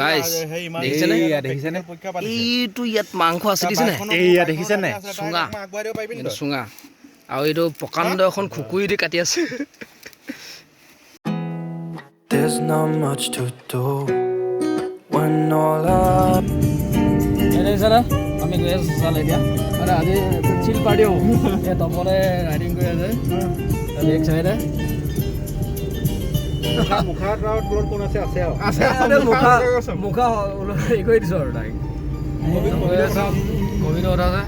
guys দেখিছেনে এইটো ইয়াত মাংস আছে দিছেনে এইয়া দেখিছেনে সুঙা এইটো সুঙা আৰু এইটো প্ৰকাণ্ড এখন খুকুৰি দি কাটি আছে There's not much to do when all up দেখিছেনে আমি গৈ আছো চালে এতিয়া মানে আজি চিল পাৰ্টি হ'ব এই তপনে ৰাইডিং কৰি আছে আৰু এক চাইডে মুখা ৰাউট ব্লড কোন আছে মুখা এই কৰি দিছো আৰু তাই কবিৰ কথা আছে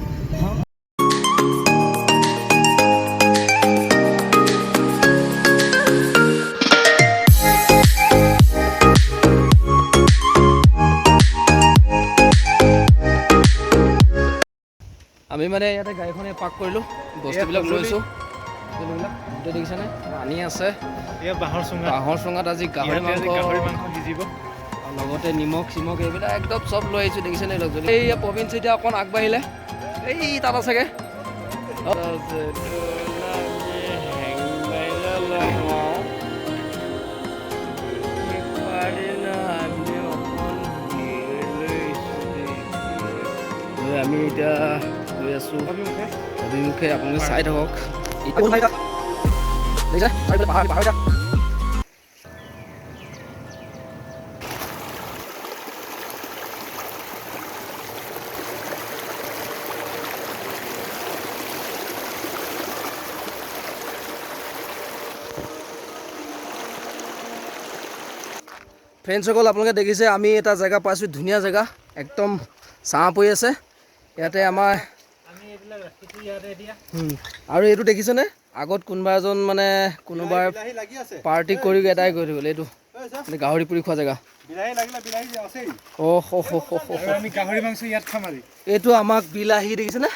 আমি মানে ইয়াতে গাড়ীখনে পাৰ্ক কৰিলোঁ বস্তুবিলাক লৈছোঁ এইবিলাক দেখিছেনে পানী আছে বাঁহৰ চুঙাত আজি গাহৰি মাংস সিজিব আৰু লগতে নিমখ চিমখ এইবিলাক একদম চব লৈ আহিছোঁ দেখিছেনে এই প্ৰভিন্স এতিয়া অকণ আগবাঢ়িলে এই তাত আছেগৈ আমি এতিয়া গৈ আছোঁ অভিমুখে আপোনালোকে চাই থাকক ফ্ৰেণ্ডসকল আপোনালোকে দেখিছে আমি এটা জেগা পাইছোঁ ধুনীয়া জেগা একদম ছাঁ পৰি আছে ইয়াতে আমাৰ আৰু এইটো দেখিছেনে আগত কোনোবা এজন মানে কোনোবাৰ পাৰ্টি কৰি এটাই গৈ গ'ল এইটো গাহৰি পুৰি খোৱা জেগা এইটো আমাক বিলাহী দেখিছেনে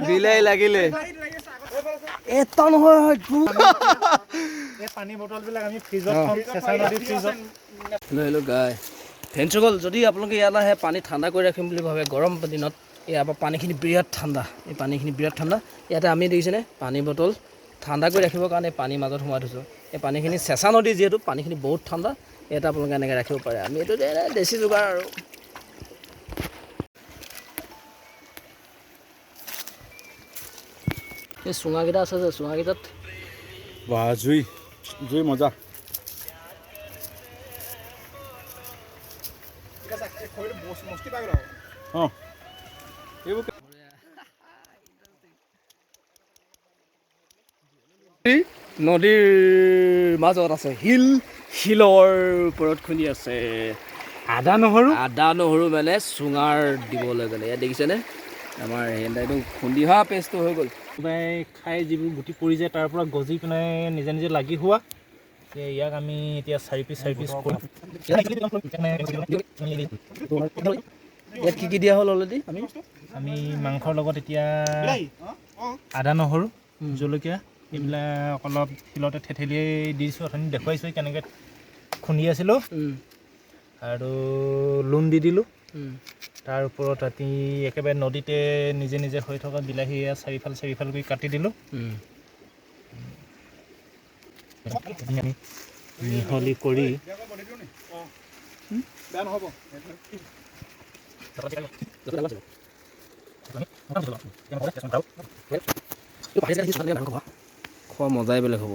বিলাহী লাগিলে এটা নহয় লৈ গাই ফ্ৰেণ্ডসকল যদি আপোনালোকে ইয়ালৈ আহে পানী ঠাণ্ডা কৰি ৰাখিম বুলি ভাবে গৰম দিনত ইয়াৰ পৰা পানীখিনি বিৰাট ঠাণ্ডা এই পানীখিনি বিৰাট ঠাণ্ডা ইয়াতে আমি দেখিছেনে পানী বটল ঠাণ্ডা কৰি ৰাখিবৰ কাৰণে পানীৰ মাজত সোমাই থৈছোঁ এই পানীখিনি চেঁচা নদী যিহেতু পানীখিনি বহুত ঠাণ্ডা ইয়াতে আপোনালোকে এনেকৈ ৰাখিব পাৰে আমি এইটো দেশী যোগাৰ আৰু এই চুঙাকেইটা আছে যে চুঙাকেইটাত জুই জুই মজা নদীৰ মাজত আছে শিলৰ ওপৰত খুন্দি আছে আদা নহৰু মানে চুঙাৰ দিবলৈ গ'লে ইয়াত দেখিছেনে আমাৰ এইটো খুন্দি হোৱা পেষ্টটো হৈ গ'ল খাই যিবোৰ গুটি পৰি যায় তাৰ পৰা গজি পিনে নিজে নিজে লাগি হোৱা ইয়াক আমি এতিয়া 4 পিচ কৰিম ইয়াত কি দিয়া হ'ল অলৰেডি আমি মাংসৰ লগত এতিয়া আদা নহৰু জলকীয়া এইবিলাক অলপ শিলতে থেঠেলিয়াই দিছোঁ অথনি দেখুৱাইছোঁ কেনেকৈ খুন্দি আছিলোঁ আৰু লোন দি দিলোঁ তাৰ ওপৰত ৰাতি একেবাৰে নদীতে নিজে নিজে হৈ থকা বিলাহী চাৰিফাল কৰি কাটি দিলোঁ মিহলি কৰি খোৱা মজাই বেলেগ হ'ব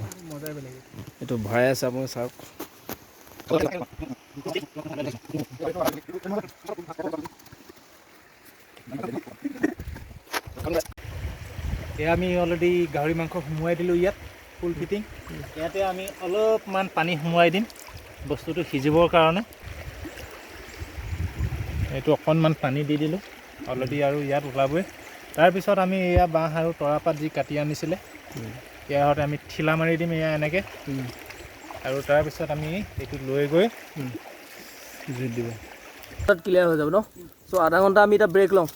এইটো ভৰাই আছে আপুনি চাওক এয়া আমি অলৰেডি গাহৰি মাংস সোমোৱাই দিলোঁ ইয়াত ফুল ফিটিং ইয়াতে আমি অলপমান পানী সোমোৱাই দিম বস্তুটো সিজিবৰ কাৰণে এইটো অকণমান পানী দি দিলোঁ অলৰেডি আৰু ইয়াত ওলাবই তাৰপিছত আমি এয়া বাঁহ আৰু তৰাপাত যি কাটি আনিছিলে ইয়াত আমি ঠিলা মাৰি দিম এয়া এনেকৈ আৰু তাৰপিছত আমি এইটো লৈ গৈ জুইত দিব ক্লিয়াৰ হৈ যাব ন চ' আধা ঘণ্টা আমি এতিয়া ব্ৰেক ল'ম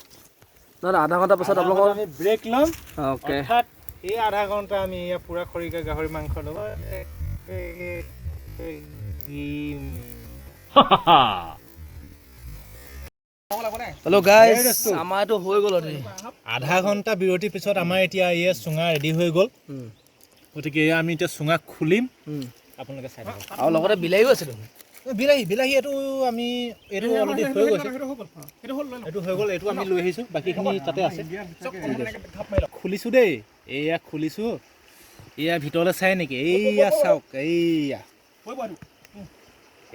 নহ'লে আধা ঘণ্টা পাছত আপোনালোকৰ আমি ব্ৰেক ল'ম অ'কে এই আধা ঘণ্টা আমি এয়া পূৰা খৰিকা গাহৰি মাংস ল'ব হেল্ল' গাইজ আমাৰ এইটো হৈ গ'ল আধা ঘণ্টা বিৰতিৰ পিছত আমাৰ এতিয়া এয়া চুঙা ৰেডি হৈ গ'ল গতিকে আমি এতিয়া চুঙা খুলিম আপোনালোকে চাই থাকক আৰু লগতে বিলাহীও আছে বিলাহী এইটো আমি এইটো অলৰেডি হৈ গৈছে এইটো হৈ গ'ল এইটো আমি লৈ আহিছোঁ বাকীখিনি তাতে আছে খুলিছোঁ দেই এয়া খুলিছোঁ এয়া ভিতৰলৈ চাই নেকি এইয়া চাওক এইয়া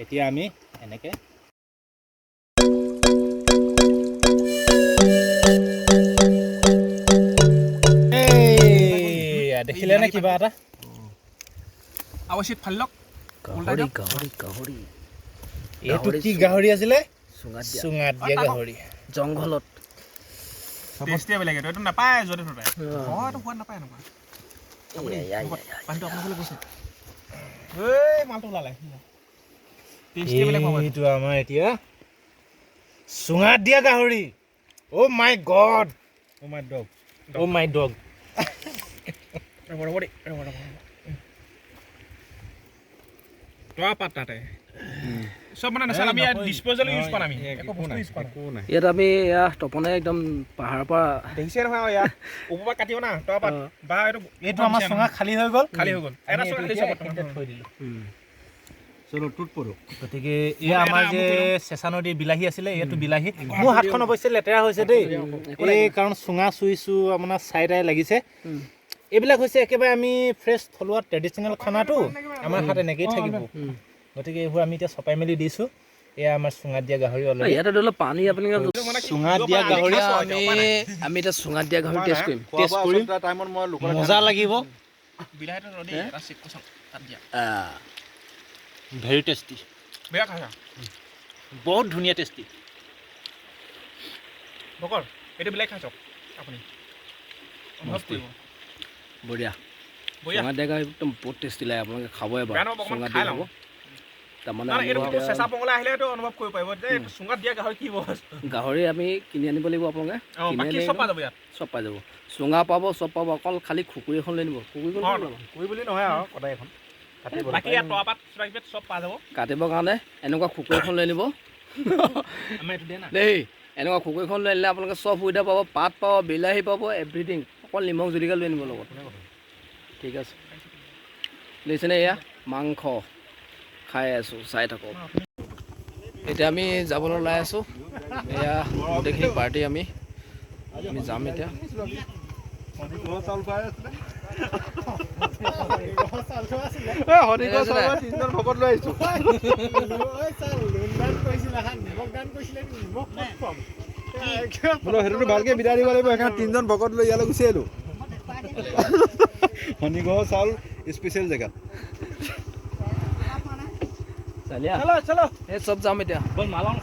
এতিয়া আমি এনেকৈ দেখিলে নে কিবা এটা অৱশ্যে ফালি লওক গাহৰি এইটো কি গাহৰি আছিলে চুঙাত চুঙাত দিয়া গাহৰি জংঘলত টেষ্টিয়ে বেলেগ এইটো নাপায় য'তে ত'তে হয় এইটো সোৱাদ নাপায় এনেকুৱা পানীটো আপোনালোকে গৈছে এই মালটো ওলালে টেষ্টিয়ে বেলেগ পাব এইটো আমাৰ এতিয়া চুঙাত দিয়া গাহৰি অ' মাই গড অ' মাই ডগ তৰা পাত তাতে চব মানে নাচাল আমি ডিছপ'জেল ইউজ কৰা আমি একো বস্তু ইউজ কৰা নাই ইয়াত আমি এয়া তপনে একদম পাহাৰৰ পৰা দেখিছে নহয় ইয়াত ওপৰৰ পৰা কাটিব না তৰা পাত বা এইটো আমাৰ চুঙা খালী হৈ গ'ল এটা চুঙা খালি থৈ দিলোঁ চলো টুট পৰো গতিকে এয়া আমাৰ যে চেঁচা নদীৰ বিলাহী আছিলে এইটো বিলাহী মোৰ হাতখন অৱশ্যে লেতেৰা হৈছে দেই এই কাৰণ চুঙা চুইছোঁ আপোনাৰ চাই টাই লাগিছে এইবিলাক হৈছে একেবাৰে আমি ফ্ৰেছ থলুৱা ট্ৰেডিশ্যনেল খানাটো আমাৰ হাত এনেকৈয়ে থাকিব গতিকে এইবোৰ আমি এতিয়া চপাই মেলি দিছোঁ এয়া আমাৰ চুঙাত দিয়া গাহৰি অলপ ইয়াতে ধৰি লওক পানী আপুনি চুঙাত দিয়া গাহৰি আমি এতিয়া চুঙাত দিয়া গাহৰি টেষ্ট কৰিম মজা লাগিব বিলাহীটো ৰদি এটা চেক কৰিছোঁ তাত দিয়া ভেৰি টেষ্টি বেয়া খাইছা বহুত ধুনীয়া টেষ্টি বকৰ এইটো বিলাহী খাই চাওক আপুনি অনুভৱ কৰিব বঢ়িয়া চুঙাত দিয়া গাহৰি একদম বহুত টেষ্টি লাগে আপোনালোকে খাব এবাৰ চুঙাত দিয়া হ'ব তাৰমানে চেঁচা পঙলা আহিলেতো অনুভৱ কৰিব পাৰিব যে চুঙাত দিয়া গাহৰি কি বস্তু গাহৰি আমি কিনি আনিব লাগিব আপোনালোকে বাকী চব পাই যাব ইয়াত চব পাই যাব চুঙা পাব চব পাব অকল খালি খুকুৰি এখন লৈ নিব খুকুৰিখন কৰি বুলি নহয় আৰু সদায় এখন বাকী ইয়াত তৰা পাত কিবা কিবি চব পাই যাব কাটিবৰ কাৰণে এনেকুৱা খুকুৰি এখন লৈ নিব আমাৰ এইটো দিয়ে না দেই এনেকুৱা খুকুৰিখন লৈ আনিলে আপোনালোকে চব সুবিধা পাব পাত পাব বিলাহী পাব এভৰিথিং অকল নিমখ জলকীয়া লৈ আনিব লগত ঠিক আছে লৈছেনে এয়া মাংস খাই আছোঁ চাই থাকক এতিয়া আমি যাবলৈ ওলাই আছোঁ এয়া গোটেইখিনি পাৰ্টি আমি যাম এতিয়া ভকত লৈ আহিছোঁ সেইটোতো ভালকে বিদায় দিব লাগিব সেইকাৰণে 3জন ভকত লৈ ইয়ালৈ গুচি আহিলোঁ শনিগ্ৰহ চাউল স্পেচিয়েল জেগাত চলো এই চব যাম এতিয়া মালং